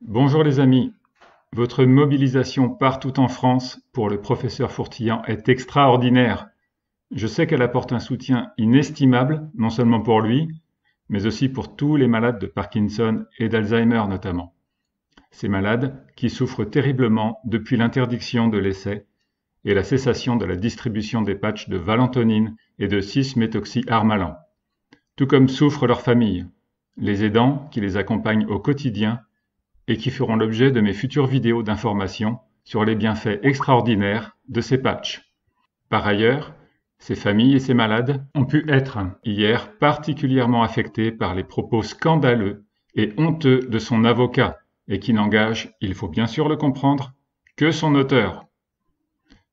Bonjour les amis, votre mobilisation partout en France pour le professeur Fourtillan est extraordinaire. Je sais qu'elle apporte un soutien inestimable, non seulement pour lui, mais aussi pour tous les malades de Parkinson et d'Alzheimer notamment. Ces malades qui souffrent terriblement depuis l'interdiction de l'essai et la cessation de la distribution des patchs de valentonine et de 6-méthoxyharmalan. Tout comme souffrent leurs familles, les aidants qui les accompagnent au quotidien et qui feront l'objet de mes futures vidéos d'information sur les bienfaits extraordinaires de ces patchs. Par ailleurs, ces familles et ces malades ont pu être hier particulièrement affectés par les propos scandaleux et honteux de son avocat et qui n'engagent, il faut bien sûr le comprendre, que son auteur.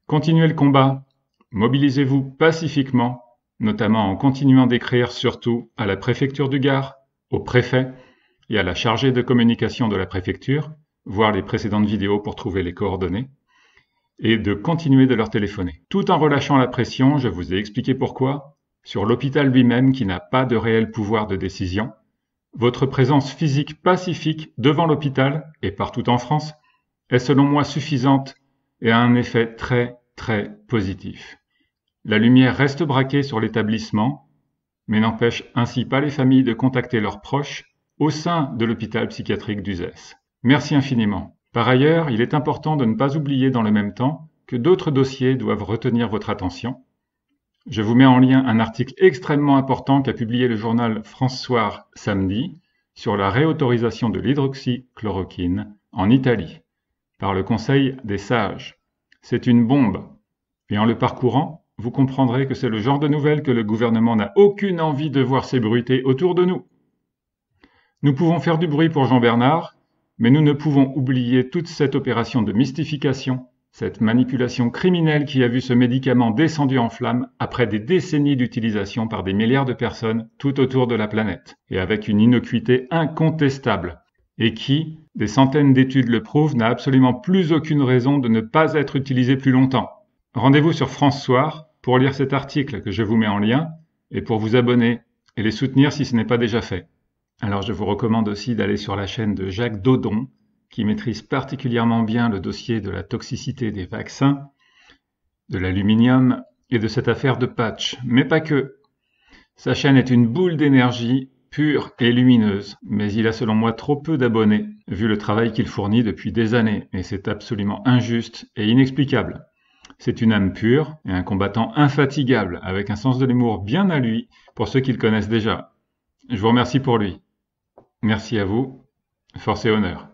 Continuez le combat, mobilisez-vous pacifiquement, notamment en continuant d'écrire surtout à la préfecture du Gard, au préfet et à la chargée de communication de la préfecture, voir les précédentes vidéos pour trouver les coordonnées, et de continuer de leur téléphoner. Tout en relâchant la pression, je vous ai expliqué pourquoi, sur l'hôpital lui-même qui n'a pas de réel pouvoir de décision, votre présence physique pacifique devant l'hôpital, et partout en France, est selon moi suffisante et a un effet très positif. La lumière reste braquée sur l'établissement, mais n'empêche ainsi pas les familles de contacter leurs proches au sein de l'hôpital psychiatrique d'Uzès. Merci infiniment. Par ailleurs, il est important de ne pas oublier dans le même temps que d'autres dossiers doivent retenir votre attention. Je vous mets en lien un article extrêmement important qu'a publié le journal France Soir samedi sur la réautorisation de l'hydroxychloroquine en Italie par le Conseil des sages. C'est une bombe. Et en le parcourant, vous comprendrez que c'est le genre de nouvelles que le gouvernement n'a aucune envie de voir s'ébruiter autour de nous. Nous pouvons faire du bruit pour Jean Bernard, mais nous ne pouvons oublier toute cette opération de mystification, cette manipulation criminelle qui a vu ce médicament descendu en flammes après des décennies d'utilisation par des milliards de personnes tout autour de la planète, et avec une innocuité incontestable, et qui, des centaines d'études le prouvent, n'a absolument plus aucune raison de ne pas être utilisé plus longtemps. Rendez-vous sur France Soir pour lire cet article que je vous mets en lien, et pour vous abonner et les soutenir si ce n'est pas déjà fait. Alors je vous recommande aussi d'aller sur la chaîne de Jacques Dodon, qui maîtrise particulièrement bien le dossier de la toxicité des vaccins, de l'aluminium et de cette affaire de patch, mais pas que. Sa chaîne est une boule d'énergie pure et lumineuse, mais il a selon moi trop peu d'abonnés, vu le travail qu'il fournit depuis des années, et c'est absolument injuste et inexplicable. C'est une âme pure et un combattant infatigable, avec un sens de l'humour bien à lui, pour ceux qui le connaissent déjà. Je vous remercie pour lui. Merci à vous, force et honneur.